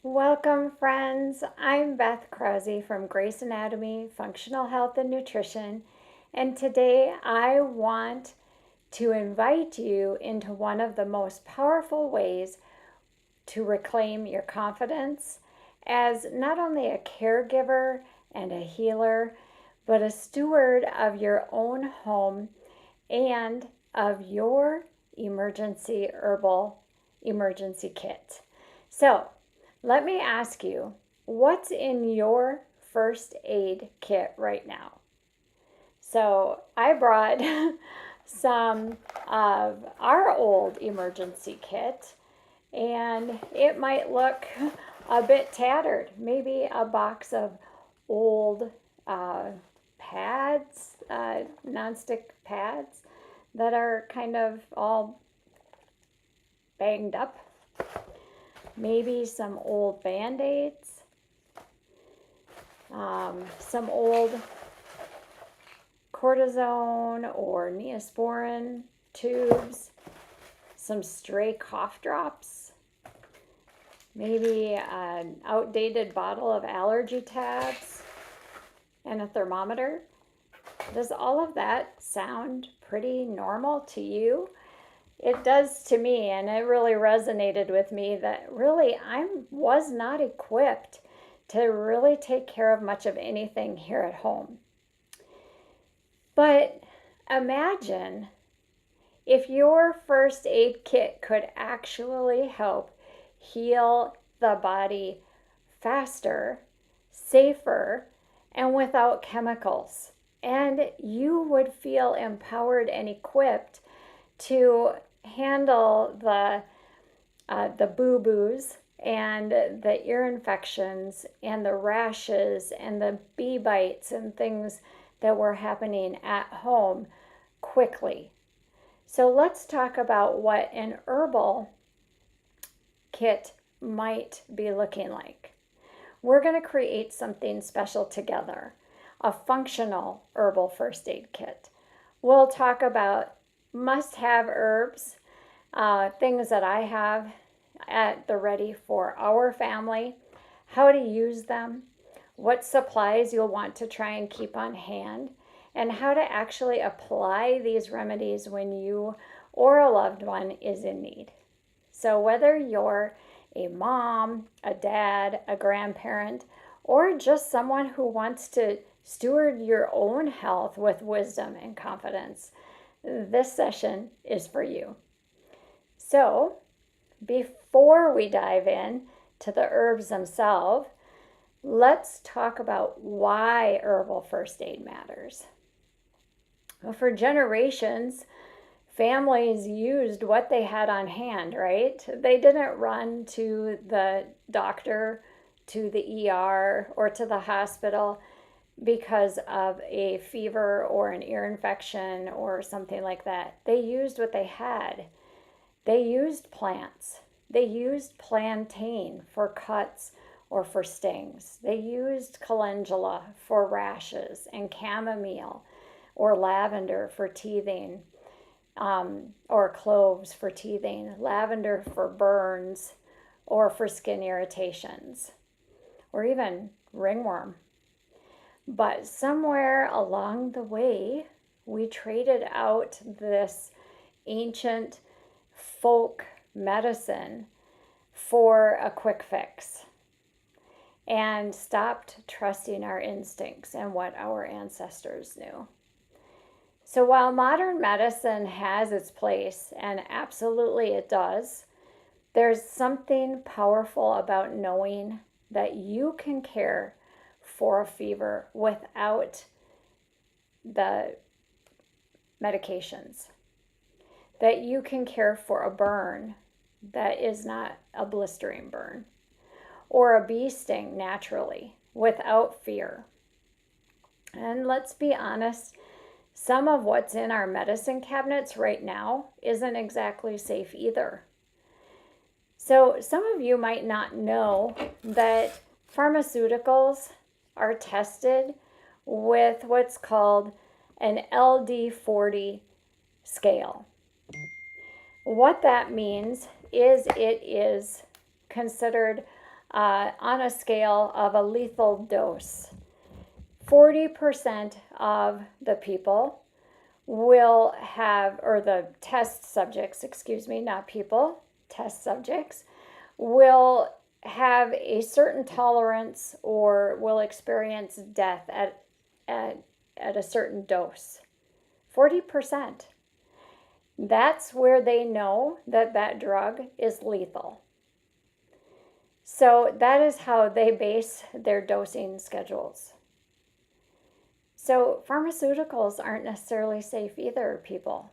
Welcome, friends. I'm Beth Krause from Grace Anatomy, Functional Health and Nutrition, and today I want to invite you into one of the most powerful ways to reclaim your confidence as not only a caregiver and a healer, but a steward of your own home and of your emergency herbal emergency kit. So, let me ask you, what's in your first aid kit right now? So I brought some of our old emergency kit, and it might look a bit tattered. Maybe a box of old pads, nonstick pads that are kind of all banged up. Maybe some old Band-Aids, some old cortisone or neosporin tubes, some stray cough drops, maybe an outdated bottle of allergy tabs, and a thermometer. Does all of that sound pretty normal to you? It does to me, and it really resonated with me that really I was not equipped to really take care of much of anything here at home. But imagine if your first aid kit could actually help heal the body faster, safer, and without chemicals. And you would feel empowered and equipped to handle the boo-boos and the ear infections and the rashes and the bee bites and things that were happening at home quickly. So let's talk about what an herbal kit might be looking like. We're going to create something special together, a functional herbal first aid kit. We'll talk about must-have herbs, things that I have at the ready for our family, how to use them, what supplies you'll want to try and keep on hand, and how to actually apply these remedies when you or a loved one is in need. So whether you're a mom, a dad, a grandparent, or just someone who wants to steward your own health with wisdom and confidence, this session is for you. So, before we dive in to the herbs themselves, let's talk about why herbal first aid matters. Well, for generations, families used what they had on hand, right? They didn't run to the doctor, to the ER, or to the hospital because of a fever or an ear infection or something like that. They used what they had. They used plants. They used plantain for cuts or for stings. They used calendula for rashes and chamomile or lavender for teething, or cloves for teething, lavender for burns or for skin irritations, or even ringworm. But somewhere along the way, we traded out this ancient folk medicine for a quick fix and stopped trusting our instincts and what our ancestors knew. So while modern medicine has its place, and absolutely it does, there's something powerful about knowing that you can care for a fever without the medications, that you can care for a burn that is not a blistering burn, or a bee sting naturally without fear. And let's be honest, some of what's in our medicine cabinets right now isn't exactly safe either. So some of you might not know that pharmaceuticals are tested with what's called an LD40 scale. What that means is it is considered on a scale of a lethal dose. 40% of the people will have, or the test subjects, not people, test subjects, will have a certain tolerance or will experience death at a certain dose. 40%. That's where they know that that drug is lethal. So that is how they base their dosing schedules. So pharmaceuticals aren't necessarily safe either, people.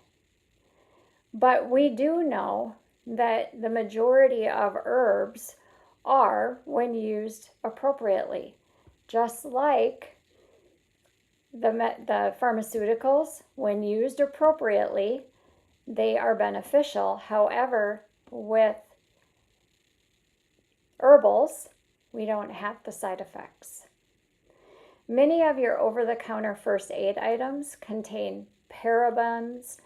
But we do know that the majority of herbs are when used appropriately. Just like the pharmaceuticals, when used appropriately, they are beneficial. However, with herbals, we don't have the side effects. Many of your over-the-counter first aid items contain parabens,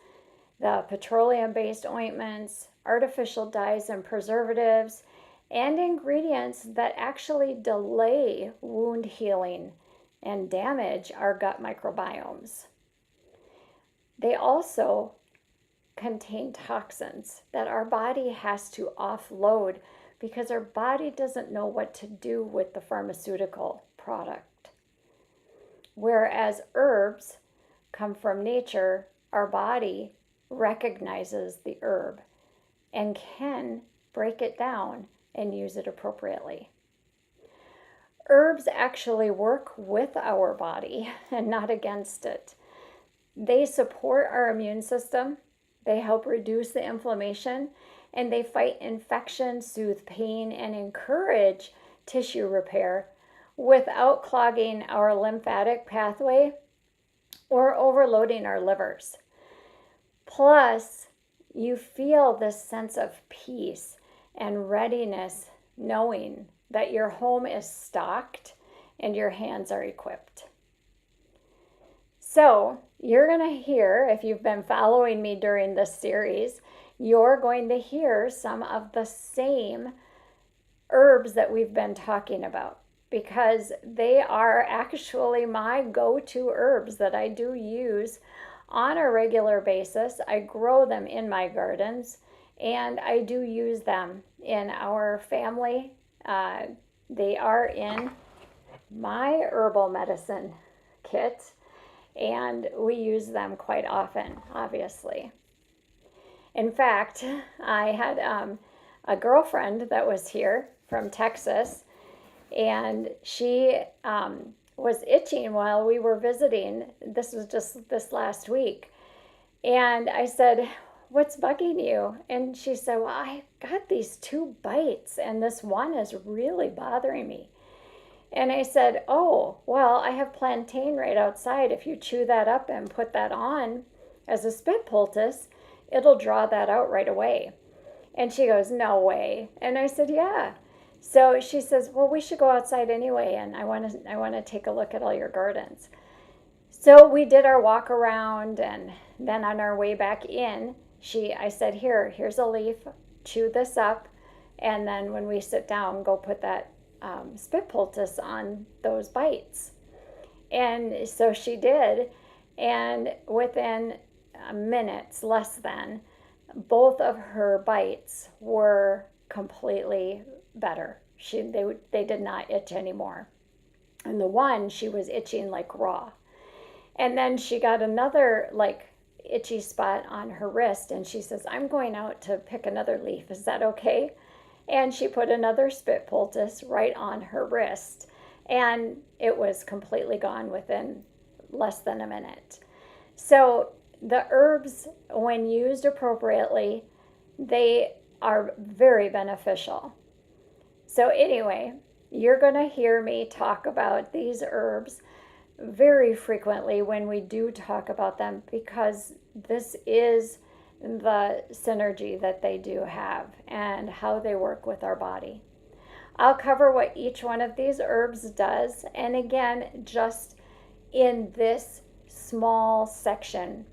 the petroleum-based ointments, artificial dyes and preservatives, and ingredients that actually delay wound healing and damage our gut microbiomes. They also contain toxins that our body has to offload because our body doesn't know what to do with the pharmaceutical product. Whereas herbs come from nature, our body recognizes the herb and can break it down and use it appropriately. Herbs actually work with our body and not against it. They support our immune system, they help reduce the inflammation, and they fight infection, soothe pain, and encourage tissue repair without clogging our lymphatic pathway or overloading our livers. Plus, you feel this sense of peace and readiness knowing that your home is stocked and your hands are equipped. So, you're going to hear, if you've been following me during this series, you're going to hear some of the same herbs that we've been talking about because they are actually my go-to herbs that I do use on a regular basis. I grow them in my gardens and I do use them in our family. They are in my herbal medicine kit and we use them quite often, obviously. In fact, I had a girlfriend that was here from Texas, and she was itching while we were visiting. This was just this last week. And I said, "What's bugging you?" And she said, "Well, I got these 2 bites, and this one is really bothering me." And I said, "Oh, well, I have plantain right outside. If you chew that up and put that on as a spit poultice, it'll draw that out right away." And she goes, "No way." And I said, "Yeah." So she says, "Well, we should go outside anyway, and I want to take a look at all your gardens." So we did our walk around, and then on our way back in, I said, here's a leaf, chew this up, and then when we sit down, go put that spit poultice on those bites. And so she did, and within minutes, less than, both of her bites were completely better. They did not itch anymore. And the one, she was itching like raw. And then she got another itchy spot on her wrist, and she says, "I'm going out to pick another leaf. Is that okay?" And she put another spit poultice right on her wrist, and it was completely gone within less than a minute. So the herbs, when used appropriately, they are very beneficial. So anyway, you're going to hear me talk about these herbs very frequently when we do talk about them because this is the synergy that they do have and how they work with our body. I'll cover what each one of these herbs does, and again, just in this small section.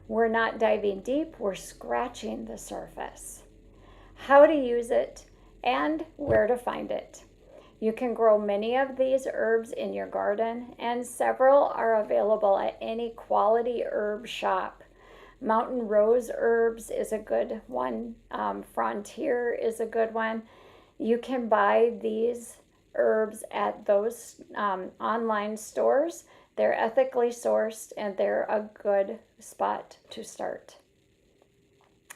We're not diving deep, we're scratching the surface. How to use it and where to find it. You can grow many of these herbs in your garden, and several are available at any quality herb shop. Mountain Rose Herbs is a good one. Frontier is a good one. You can buy these herbs at those online stores. They're ethically sourced and they're a good spot to start.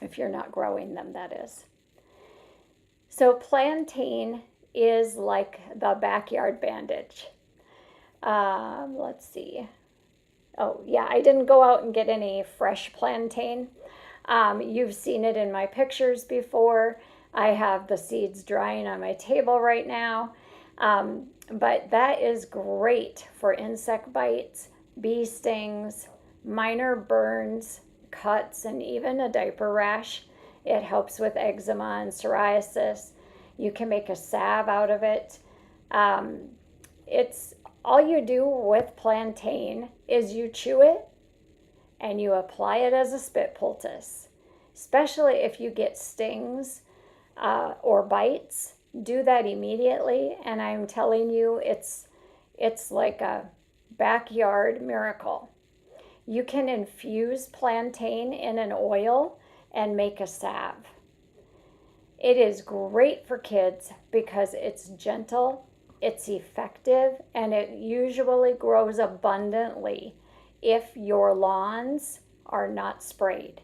If you're not growing them, that is. So plantain is like the backyard bandage. Let's see. Oh, yeah, I didn't go out and get any fresh plantain. You've seen it in my pictures before. I have the seeds drying on my table right now. But that is great for insect bites, bee stings, minor burns, cuts, and even a diaper rash. It helps with eczema and psoriasis. You can make a salve out of it. It's all you do with plantain is you chew it and you apply it as a spit poultice. Especially if you get stings or bites, do that immediately. And I'm telling you, it's like a backyard miracle. You can infuse plantain in an oil and make a salve. It is great for kids because it's gentle, it's effective, and it usually grows abundantly if your lawns are not sprayed.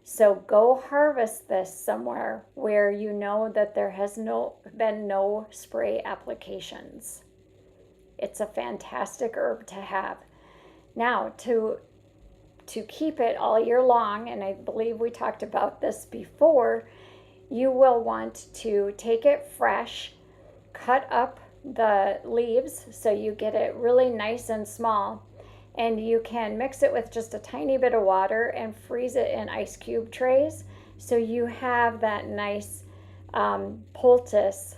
So go harvest this somewhere where you know that there has been no spray applications. It's a fantastic herb to have. Now, to keep it all year long, and I believe we talked about this before, you will want to take it fresh, cut up the leaves so you get it really nice and small, and you can mix it with just a tiny bit of water and freeze it in ice cube trays so you have that nice poultice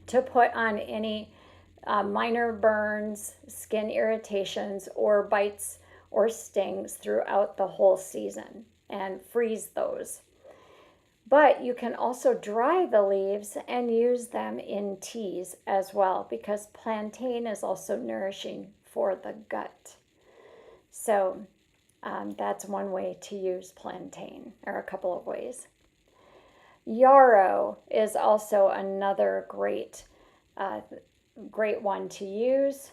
to put on any minor burns, skin irritations, or bites or stings throughout the whole season, and freeze those. But you can also dry the leaves and use them in teas as well, because plantain is also nourishing for the gut. So that's one way to use plantain, or a couple of ways. Yarrow is also another great one to use.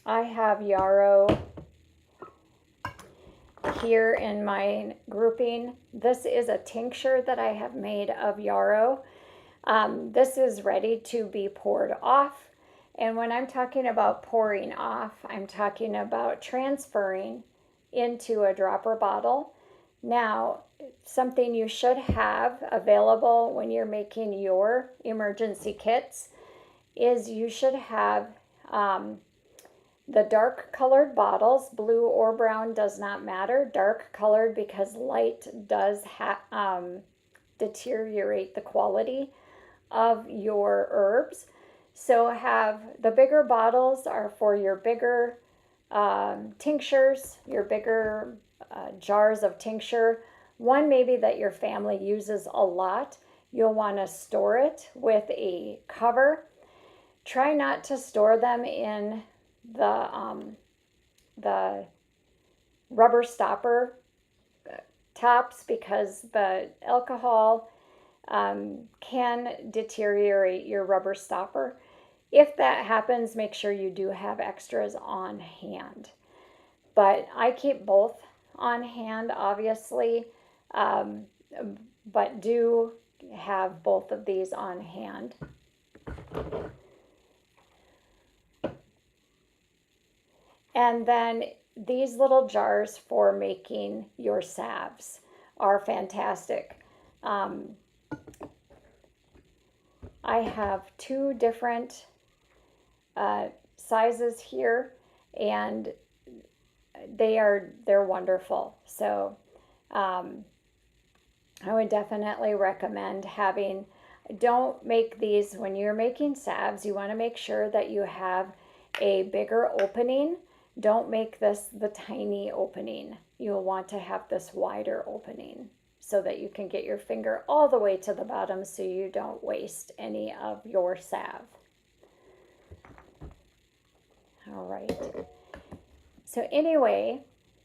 I have yarrow here in my grouping. This is a tincture that I have made of yarrow. This is ready to be poured off. And when I'm talking about pouring off, I'm talking about transferring into a dropper bottle. Now, something you should have available when you're making your emergency kits is you should have the dark colored bottles. Blue or brown does not matter. Dark colored because light does deteriorate the quality of your herbs. So have the bigger bottles are for your bigger tinctures, your bigger jars of tincture. One maybe that your family uses a lot. You'll want to store it with a cover. Try not to store them in the rubber stopper tops, because the alcohol can deteriorate your rubber stopper. If that happens, make sure you do have extras on hand. But I keep both on hand, obviously, but do have both of these on hand. And then these little jars for making your salves are fantastic. I have two different sizes here, and they're wonderful. So I would definitely recommend having. Don't make these when you're making salves. You want to make sure that you have a bigger opening. Don't make this the tiny opening. You'll want to have this wider opening. so that you can get your finger all the way to the bottom so you don't waste any of your salve. All right. So anyway,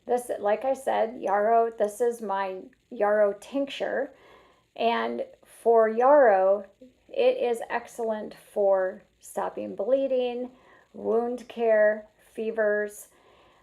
this, like I said, yarrow, this is my yarrow tincture. And for yarrow, it is excellent for stopping bleeding, wound care, fevers.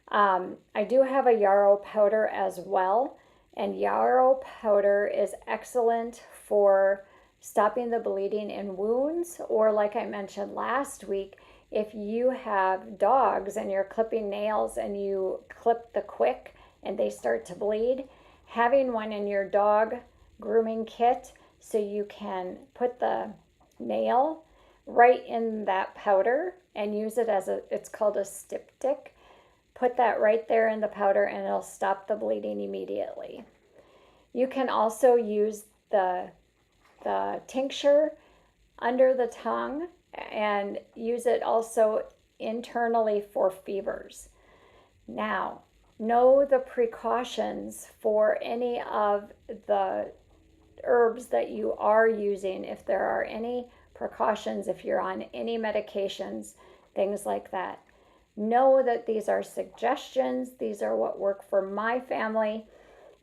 I do have a yarrow powder as well, and yarrow powder is excellent for stopping the bleeding in wounds, or like I mentioned last week, if you have dogs and you're clipping nails and you clip the quick and they start to bleed, having one in your dog grooming kit so you can put the nail right in that powder and use it as it's called a styptic. Put that right there in the powder and it'll stop the bleeding immediately. You can also use the tincture under the tongue and use it also internally for fevers. Now, know the precautions for any of the herbs that you are using, if there are any precautions, if you're on any medications, things like that. Know that these are suggestions, these are what work for my family,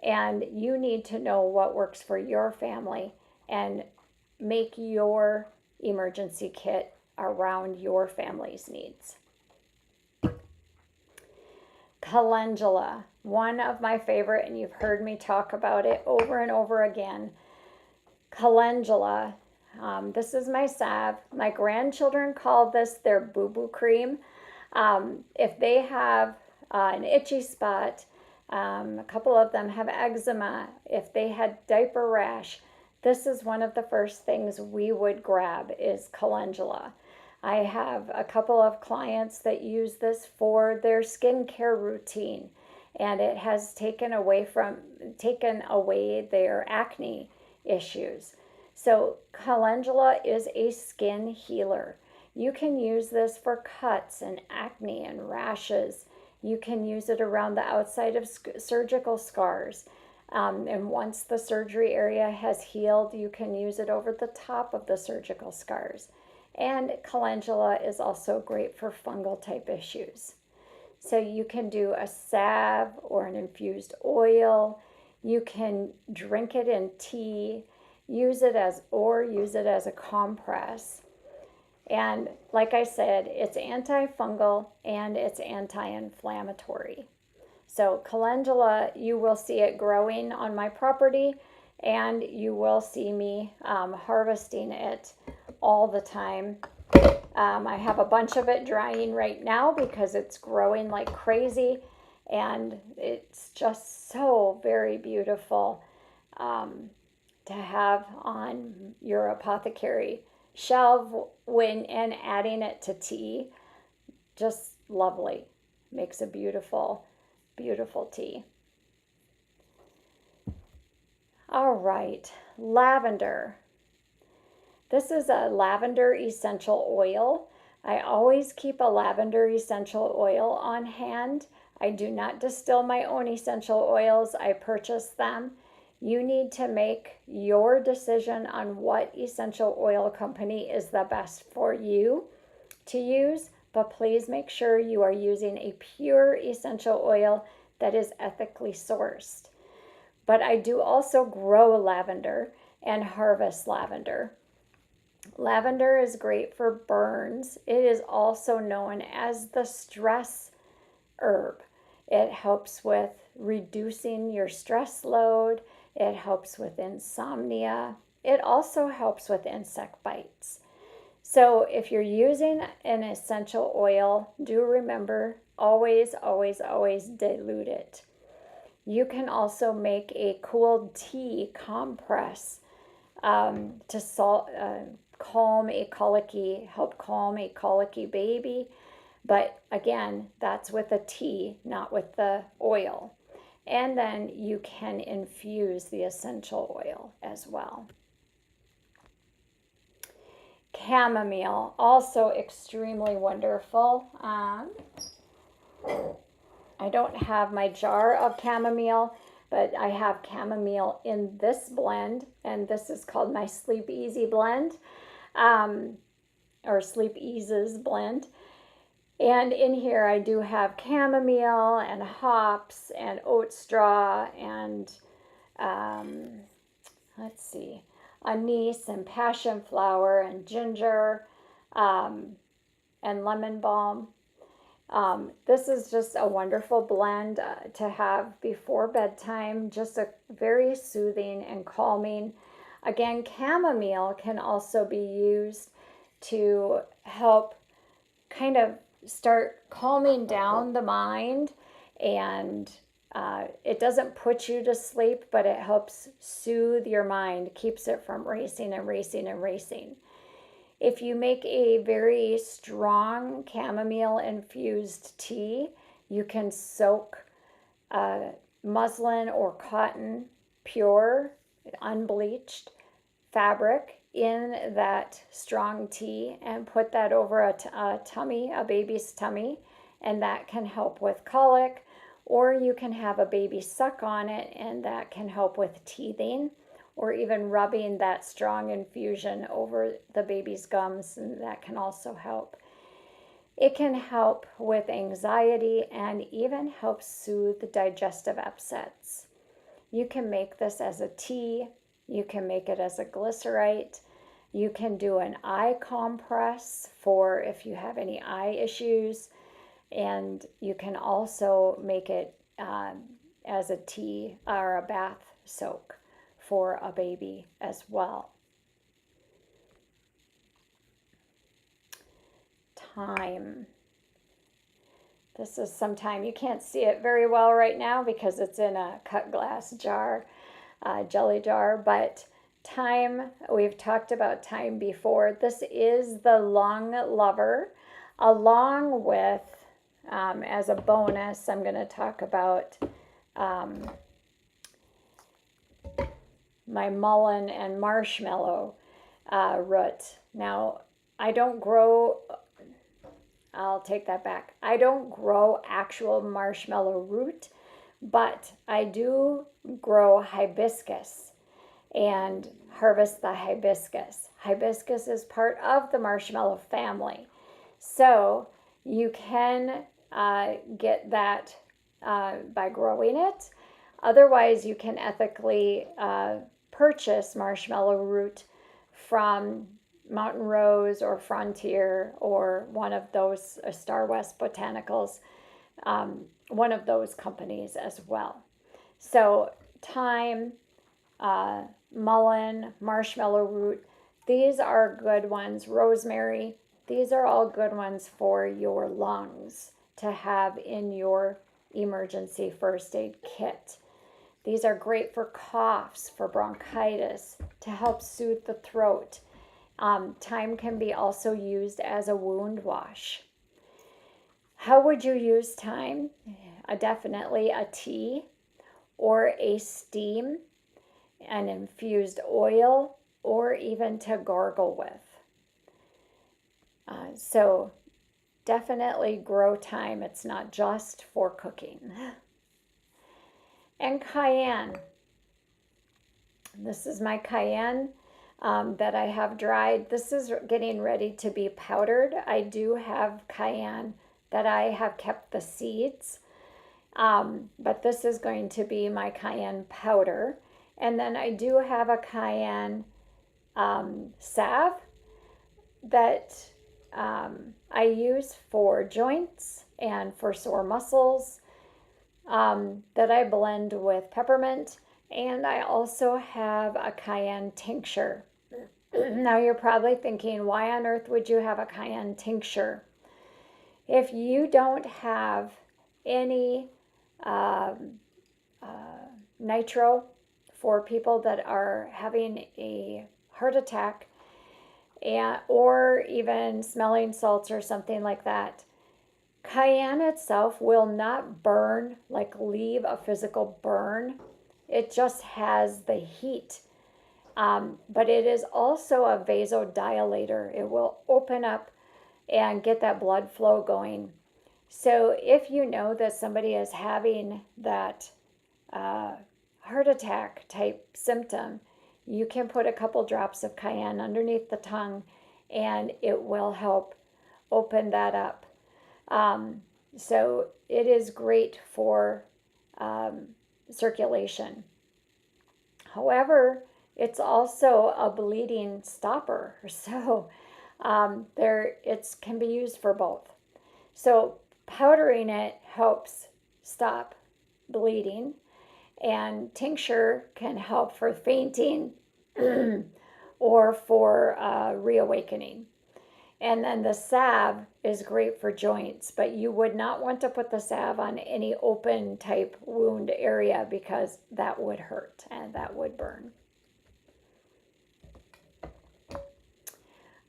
and you need to know what works for your family and make your emergency kit around your family's needs. Calendula, one of my favorite, and you've heard me talk about it over and over again. Calendula, this is my salve. My grandchildren call this their boo-boo cream. If they have an itchy spot, a couple of them have eczema, if they had diaper rash, this is one of the first things we would grab is calendula. I have a couple of clients that use this for their skincare routine, and it has taken away their acne issues. So calendula is a skin healer. You can use this for cuts and acne and rashes. You can use it around the outside of surgical scars. And once the surgery area has healed, you can use it over the top of the surgical scars. And calendula is also great for fungal type issues. So you can do a salve or an infused oil. You can drink it in tea, use it as a compress. And like I said, it's antifungal and it's anti-inflammatory. So calendula, you will see it growing on my property, and you will see me harvesting it all the time. I have a bunch of it drying right now because it's growing like crazy, and it's just so very beautiful to have on your apothecary shelf and adding it to tea. Just lovely. Makes a beautiful tea. All right, lavender. This is a lavender essential oil. I always keep a lavender essential oil on hand. I do not distill my own essential oils. I purchase them. You need to make your decision on what essential oil company is the best for you to use, but please make sure you are using a pure essential oil that is ethically sourced. But I do also grow lavender and harvest lavender. Lavender is great for burns. It is also known as the stress herb. It helps with reducing your stress load. It helps with insomnia. It also helps with insect bites. So if you're using an essential oil, do remember, always dilute it. You can also make a cooled tea compress to calm a colicky, help calm a colicky baby. But again, that's with a tea, not with the oil. And then you can infuse the essential oil as well. Chamomile, also extremely wonderful. I don't have my jar of chamomile. but I have chamomile in this blend, and this is called my Sleep Easy blend, or Sleep Eases blend. And in here I do have chamomile and hops and oat straw and let's see, anise and passion flower and ginger and lemon balm. This is just a wonderful blend to have before bedtime, just a very soothing and calming. Again, chamomile can also be used to help kind of start calming down the mind, and it doesn't put you to sleep, but it helps soothe your mind, keeps it from racing and racing and racing. If you make a very strong chamomile infused tea, you can soak muslin or cotton, pure, unbleached fabric in that strong tea and put that over a tummy, a baby's tummy, and that can help with colic. Or you can have a baby suck on it, and that can help with teething, or even rubbing that strong infusion over the baby's gums, and that can also help. It can help with anxiety and even help soothe digestive upsets. You can make this as a tea. You can make it as a glycerite. You can do an eye compress for if you have any eye issues. And you can also make it as a tea or a bath soak for a baby as well. Thyme. This is some thyme. You can't see it very well right now because it's in a cut glass jar, jelly jar, but thyme, we've talked about thyme before. This is the lung lover, along with, as a bonus, I'm going to talk about my mullein and marshmallow root. Now, I'll take that back. I don't grow actual marshmallow root, but I do grow hibiscus and harvest the hibiscus. Hibiscus is part of the marshmallow family. So you can get that by growing it. Otherwise, you can ethically purchase marshmallow root from Mountain Rose or Frontier or one of those Star West Botanicals, one of those companies as well. So thyme, mullein, marshmallow root, these are good ones. Rosemary, these are all good ones for your lungs to have in your emergency first aid kit. These are great for coughs, for bronchitis, to help soothe the throat. Thyme can be also used as a wound wash. How would you use thyme? Definitely a tea or a steam, an infused oil, or even to gargle with. So definitely grow thyme. It's not just for cooking. And cayenne. This is my cayenne that I have dried. This is getting ready to be powdered. I do have cayenne that I have kept the seeds, but this is going to be my cayenne powder. And then I do have a cayenne salve that I use for joints and for sore muscles, that I blend with peppermint. And I also have a cayenne tincture. Now you're probably thinking, why on earth would you have a cayenne tincture? If you don't have any nitro for people that are having a heart attack, or even smelling salts or something like that, cayenne itself will not burn, like leave a physical burn. It just has the heat. But it is also a vasodilator. It will open up and get that blood flow going. So if you know that somebody is having that heart attack type symptom, you can put a couple drops of cayenne underneath the tongue and it will help open that up. So it is great for circulation. However, it's also a bleeding stopper. So it can be used for both. So powdering it helps stop bleeding, and tincture can help for fainting or for reawakening. And then the salve is great for joints, but you would not want to put the salve on any open type wound area because that would hurt and that would burn.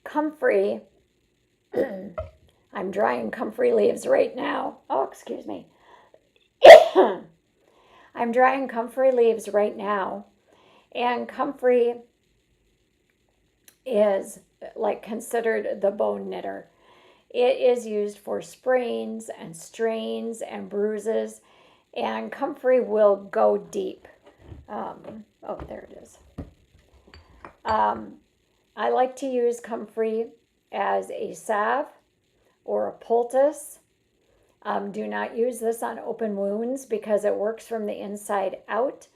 Comfrey, I'm drying comfrey leaves right now. Oh, excuse me. I'm drying comfrey leaves right now, and comfrey is like considered the bone knitter. It is used for sprains and strains and bruises, and comfrey will go deep. Oh, there it is. I like to use comfrey as a salve or a poultice. Do not use this on open wounds because it works from the inside out,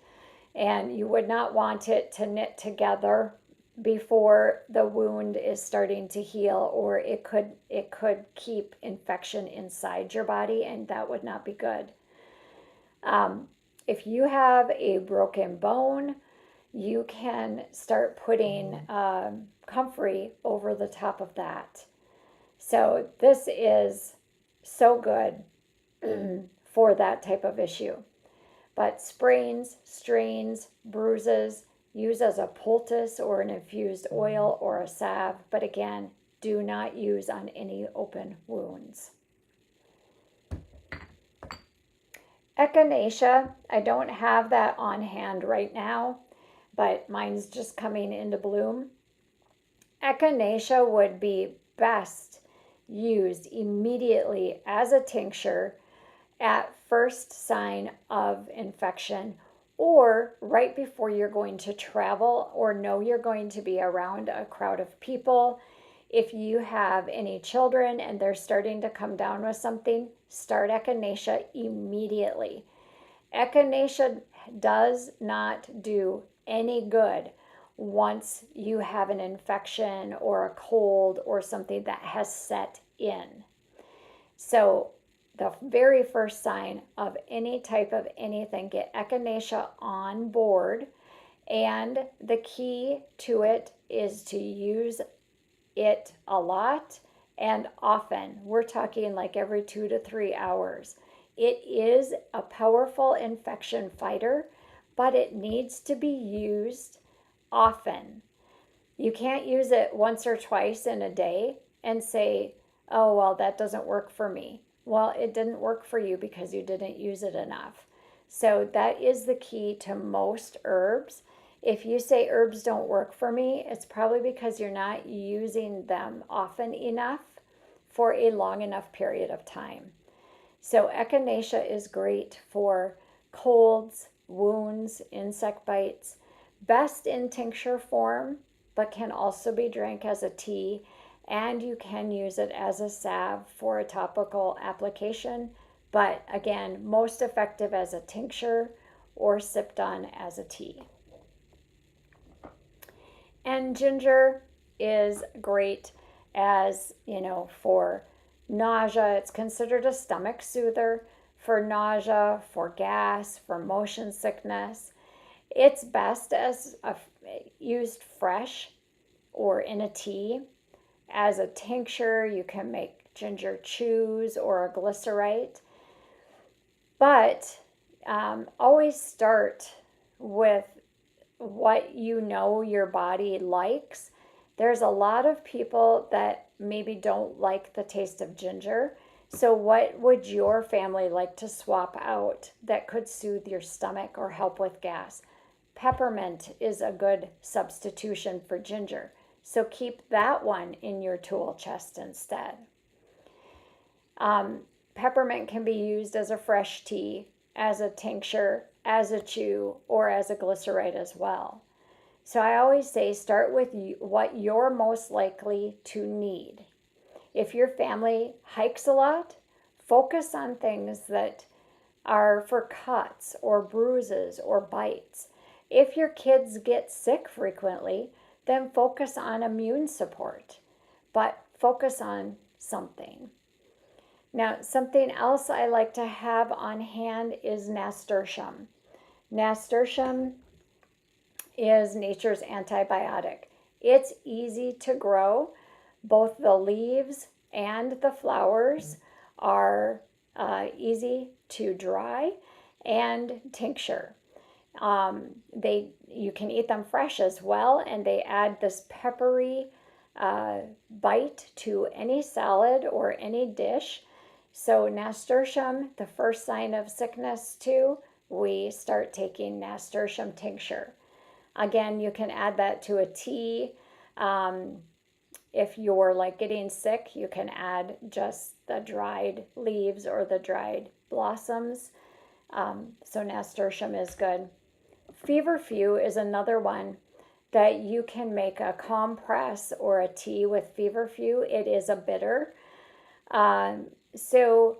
and you would not want it to knit together before the wound is starting to heal, or it could keep infection inside your body, and that would not be good. If you have a broken bone, you can start putting comfrey over the top of that. So this is so good for that type of issue. But sprains, strains, bruises, use as a poultice or an infused oil or a salve, but again, do not use on any open wounds. Echinacea, I don't have that on hand right now, but mine's just coming into bloom. Echinacea would be best used immediately as a tincture at first sign of infection, or right before you're going to travel or know you're going to be around a crowd of people. If you have any children and they're starting to come down with something, start echinacea immediately. Echinacea does not do any good once you have an infection or a cold or something that has set in. So the very first sign of any type of anything, get echinacea on board, and the key to it is to use it a lot and often. We're talking like every 2 to 3 hours. It is a powerful infection fighter, but it needs to be used often. You can't use it once or twice in a day and say, oh, well, that doesn't work for me. Well, it didn't work for you because you didn't use it enough. So that is the key to most herbs. If you say herbs don't work for me, it's probably because you're not using them often enough for a long enough period of time. So echinacea is great for colds, wounds, insect bites, best in tincture form, but can also be drank as a tea, and you can use it as a salve for a topical application, but again, most effective as a tincture or sipped on as a tea. And ginger is great as, for nausea. It's considered a stomach soother. For nausea, for gas, for motion sickness. It's best as used fresh or in a tea. As a tincture, you can make ginger chews or a glycerite. But always start with what you know your body likes. There's a lot of people that maybe don't like the taste of ginger. So what would your family like to swap out that could soothe your stomach or help with gas? Peppermint is a good substitution for ginger. So keep that one in your tool chest instead. Peppermint can be used as a fresh tea, as a tincture, as a chew or as a glyceride as well. So I always say start with what you're most likely to need. If your family hikes a lot, focus on things that are for cuts or bruises or bites. If your kids get sick frequently, then focus on immune support, but focus on something. Now, something else I like to have on hand is nasturtium. Nasturtium is nature's antibiotic. It's easy to grow. Both the leaves and the flowers are easy to dry and tincture. You can eat them fresh as well, and they add this peppery bite to any salad or any dish. So nasturtium, the first sign of sickness too, we start taking nasturtium tincture. Again, you can add that to a tea. If you're like getting sick, you can add just the dried leaves or the dried blossoms. So nasturtium is good. Feverfew is another one that you can make a compress or a tea with feverfew. It is a bitter. So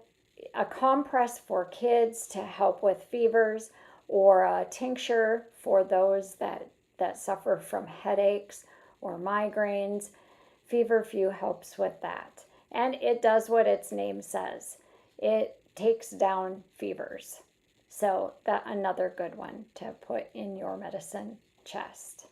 a compress for kids to help with fevers, or a tincture for those that suffer from headaches or migraines. Feverfew helps with that. And it does what its name says. It takes down fevers. So that's another good one to put in your medicine chest.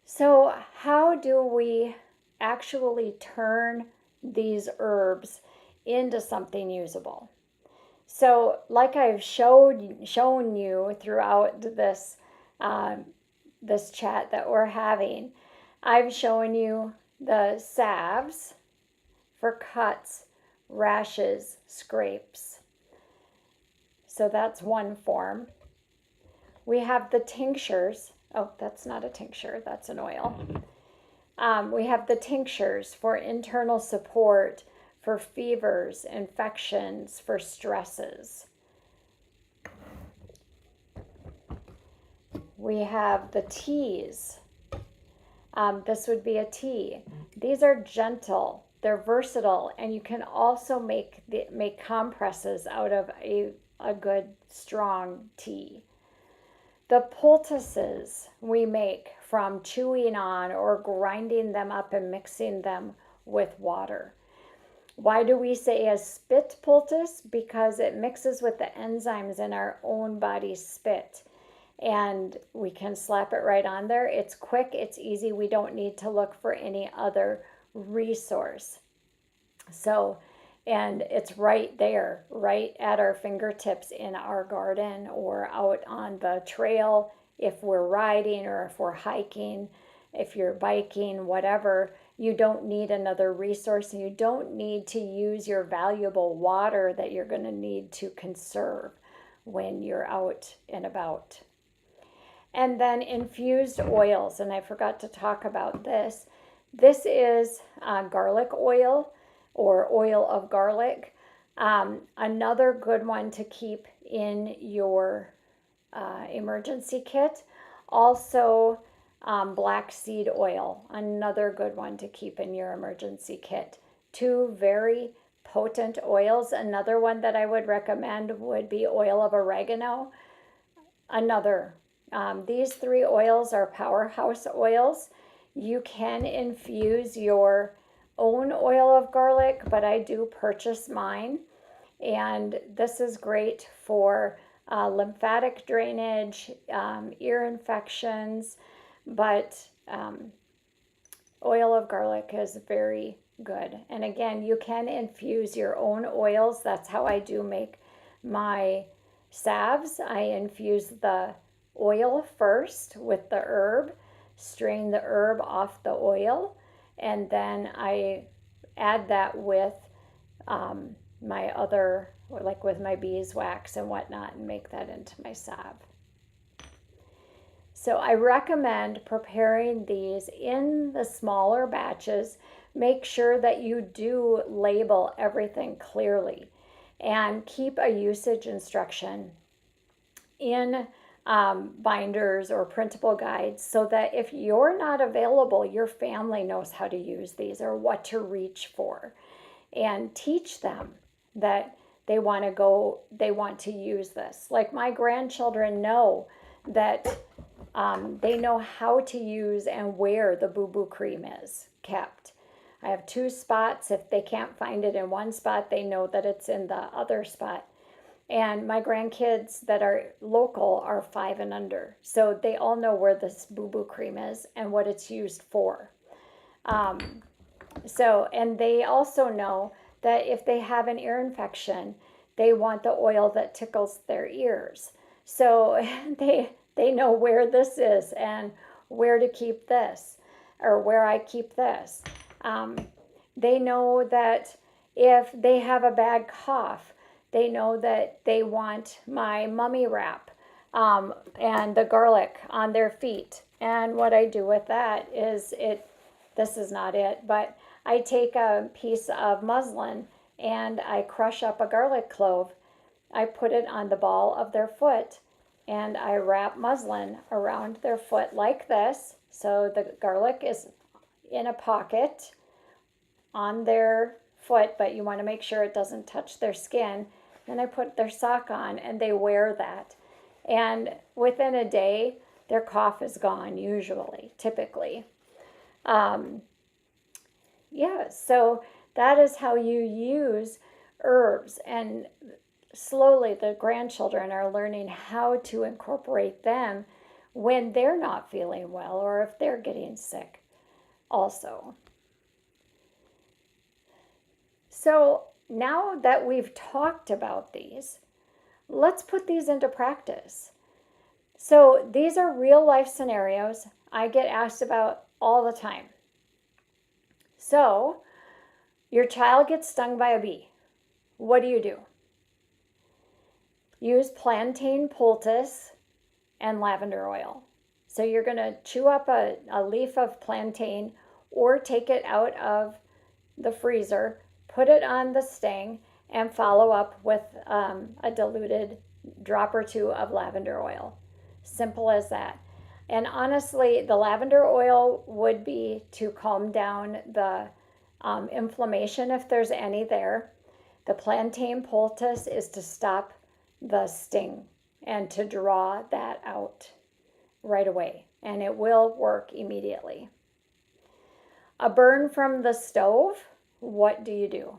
So how do we actually turn these herbs into something usable? So like I've shown you throughout this this chat that we're having, I've shown you the salves for cuts, rashes, scrapes. So that's one form. We have the tinctures. Oh, that's not a tincture, that's an oil. We have the tinctures for internal support, for fevers, infections, for stresses. We have the teas. This would be a tea. These are gentle, they're versatile, and you can also make compresses out of a good strong tea. The poultices we make from chewing on or grinding them up and mixing them with water. Why do we say a spit poultice? Because it mixes with the enzymes in our own body's spit. And we can slap it right on there. It's quick, it's easy. We don't need to look for any other resource. So, and it's right there, right at our fingertips in our garden or out on the trail if we're riding or if we're hiking, if you're biking, whatever. You don't need another resource, and you don't need to use your valuable water that you're going to need to conserve when you're out and about. And then infused oils, and I forgot to talk about this. This is garlic oil or oil of garlic. Another good one to keep in your emergency kit. Also, black seed oil, another good one to keep in your emergency kit. Two very potent oils. Another one that I would recommend would be oil of oregano. These three oils are powerhouse oils. You can infuse your own oil of garlic, but I do purchase mine. And this is great for lymphatic drainage, ear infections, but oil of garlic is very good. And again, you can infuse your own oils. That's how I do make my salves. I infuse the oil first with the herb, strain the herb off the oil, and then I add that with my other, like with my beeswax and whatnot, and make that into my salve. So I recommend preparing these in the smaller batches. Make sure that you do label everything clearly. and keep a usage instruction in binders or printable guides so that if you're not available, your family knows how to use these or what to reach for, and teach them that they want to use this. Like my grandchildren know that they know how to use and where the boo-boo cream is kept. I have 2 spots. If they can't find it in one spot, they know that it's in the other spot. And my grandkids that are local are 5 and under. So they all know where this boo-boo cream is and what it's used for. And they also know that if they have an ear infection, they want the oil that tickles their ears. So they know where this is and where to keep this, or where I keep this. They know that if they have a bad cough, they know that they want my mummy wrap and the garlic on their feet. And what I do with that is this is not it, but I take a piece of muslin and I crush up a garlic clove. I put it on the ball of their foot and I wrap muslin around their foot like this. So the garlic is in a pocket on their foot, but you want to make sure it doesn't touch their skin. Then I put their sock on and they wear that. And within a day, their cough is gone, typically. So that is how you use herbs. And slowly the grandchildren are learning how to incorporate them when they're not feeling well or if they're getting sick also. So now that we've talked about these, let's put these into practice. So these are real life scenarios I get asked about all the time. So your child gets stung by a bee. What do? Use plantain poultice and lavender oil. So you're going to chew up a leaf of plantain or take it out of the freezer, put it on the sting, and follow up with a diluted drop or 2 of lavender oil. Simple as that. And honestly, the lavender oil would be to calm down the inflammation if there's any there. The plantain poultice is to stop the sting and to draw that out right away. And it will work immediately. A burn from the stove, what do?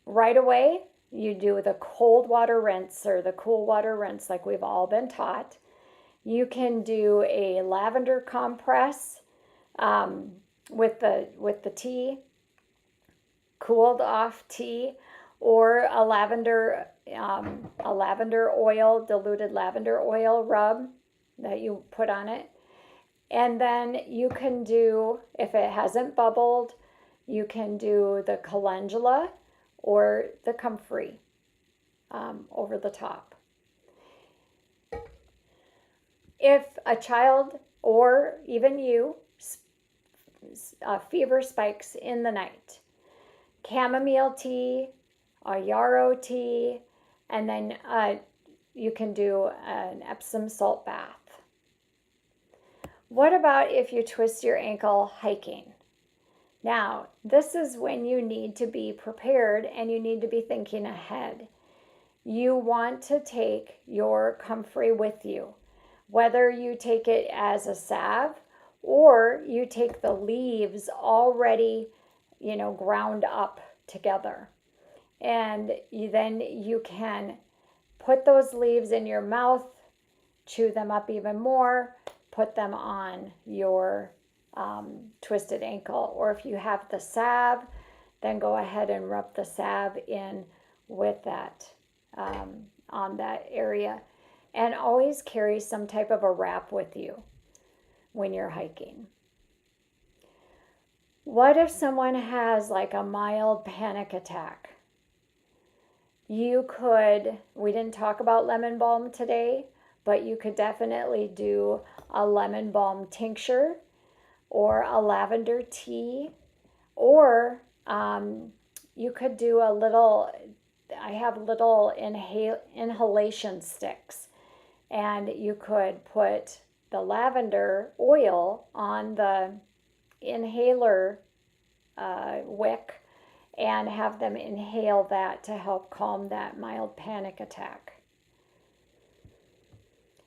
Right away, you do the cold water rinse or the cool water rinse like we've all been taught. You can do a lavender compress with the tea, cooled off tea, or a lavender oil, diluted lavender oil rub that you put on it. And then you can do, if it hasn't bubbled, you can do the calendula or the comfrey over the top. If a child or even you, fever spikes in the night, chamomile tea, a yarrow tea, and then you can do an Epsom salt bath. What about if you twist your ankle hiking? Now, this is when you need to be prepared and you need to be thinking ahead. You want to take your comfrey with you, whether you take it as a salve or you take the leaves already, ground up together. And then you can put those leaves in your mouth, chew them up even more, put them on your twisted ankle. Or if you have the salve, then go ahead and rub the salve in with that on that area. And always carry some type of a wrap with you when you're hiking. What if someone has like a mild panic attack? We didn't talk about lemon balm today, but you could definitely do a lemon balm tincture or a lavender tea, or you could do a little I have little inhalation sticks, and you could put the lavender oil on the inhaler wick and have them inhale that to help calm that mild panic attack.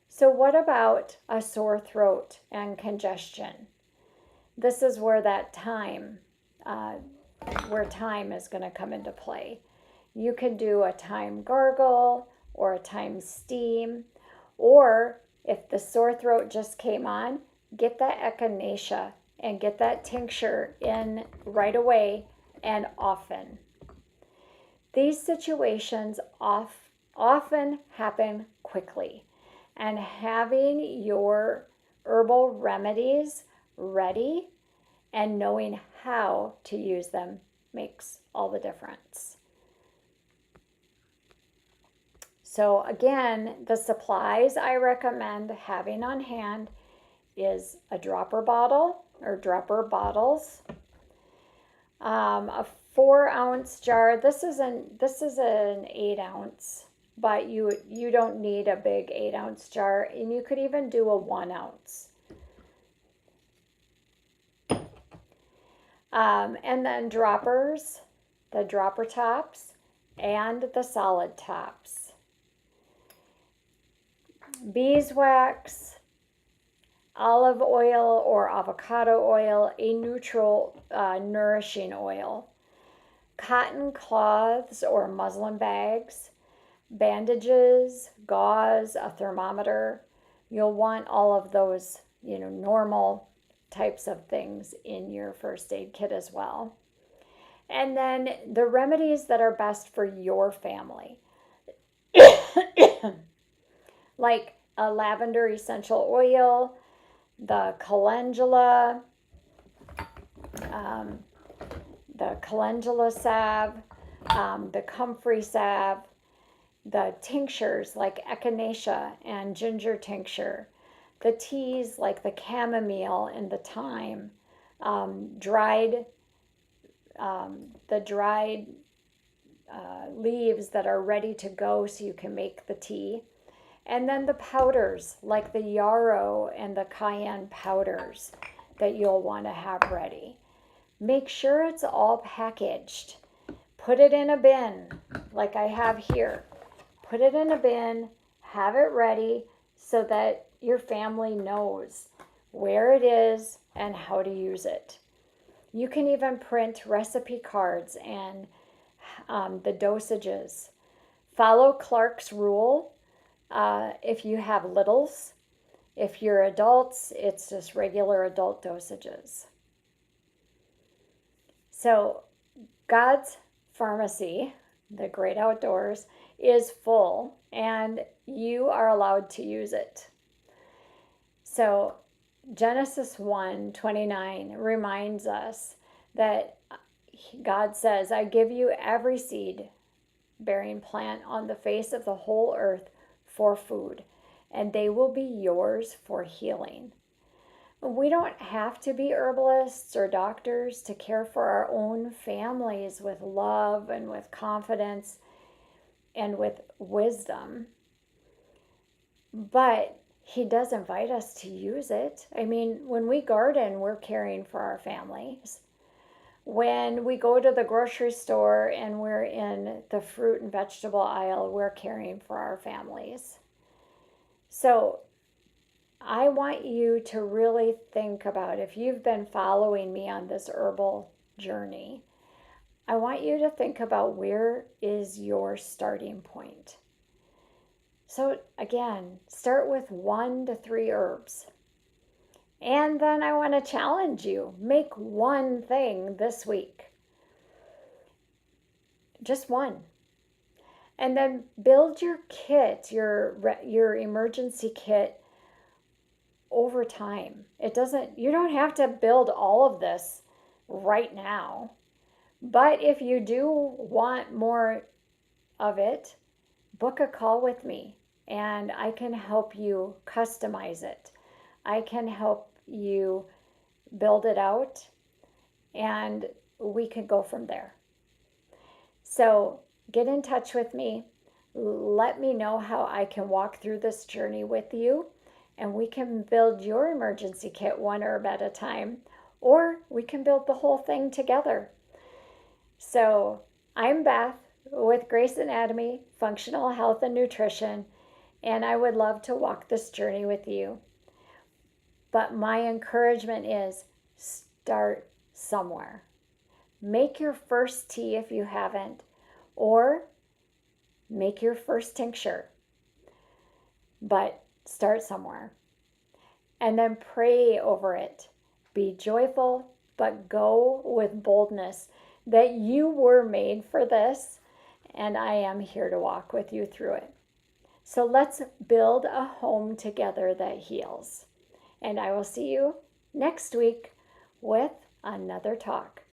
So what about a sore throat and congestion? This is where that time, time is going to come into play. You can do a thyme gargle or a thyme steam, or if the sore throat just came on, get that echinacea and get that tincture in right away and often. These situations often happen quickly, and having your herbal remedies ready and knowing how to use them makes all the difference. So again, the supplies I recommend having on hand is a dropper bottle or dropper bottles, a 4-ounce jar. This is an 8-ounce, but you don't need a big 8-ounce jar, and you could even do a 1-ounce. And then droppers, the dropper tops, and the solid tops. Beeswax, olive oil or avocado oil, a neutral nourishing oil, cotton cloths or muslin bags, bandages, gauze, a thermometer. You'll want all of those, normal types of things in your first aid kit as well. And then the remedies that are best for your family, like a lavender essential oil, the calendula salve, the comfrey salve, the tinctures like echinacea and ginger tincture, the teas like the chamomile and the thyme, dried leaves that are ready to go so you can make the tea. And then the powders like the yarrow and the cayenne powders that you'll want to have ready. Make sure it's all packaged. Put it in a bin like I have here. Put it in a bin, have it ready so that your family knows where it is and how to use it. You can even print recipe cards and the dosages. Follow Clark's rule if you have littles. If you're adults, it's just regular adult dosages. So God's pharmacy, the great outdoors, is full and you are allowed to use it. So Genesis 1:29 reminds us that God says, I give you every seed-bearing plant on the face of the whole earth for food, and they will be yours for healing. We don't have to be herbalists or doctors to care for our own families with love and with confidence and with wisdom. But he does invite us to use it. I mean, when we garden, we're caring for our families. When we go to the grocery store and we're in the fruit and vegetable aisle, we're caring for our families. So I want you to really think about, if you've been following me on this herbal journey, I want you to think about, where is your starting point? So again, start with 1 to 3 herbs. And then I want to challenge you, make one thing this week. Just one. And then build your kit, your emergency kit over time. You don't have to build all of this right now. But if you do want more of it, book a call with me and I can help you customize it. I can help you build it out and we can go from there. So get in touch with me. Let me know how I can walk through this journey with you, and we can build your emergency kit one herb at a time, or we can build the whole thing together. So I'm Beth with Grace Anatomy, Functional Health and Nutrition, and I would love to walk this journey with you. But my encouragement is start somewhere. Make your first tea if you haven't, or make your first tincture. But start somewhere. And then pray over it. Be joyful, but go with boldness that you were made for this, and I am here to walk with you through it. So let's build a home together that heals. And I will see you next week with another talk.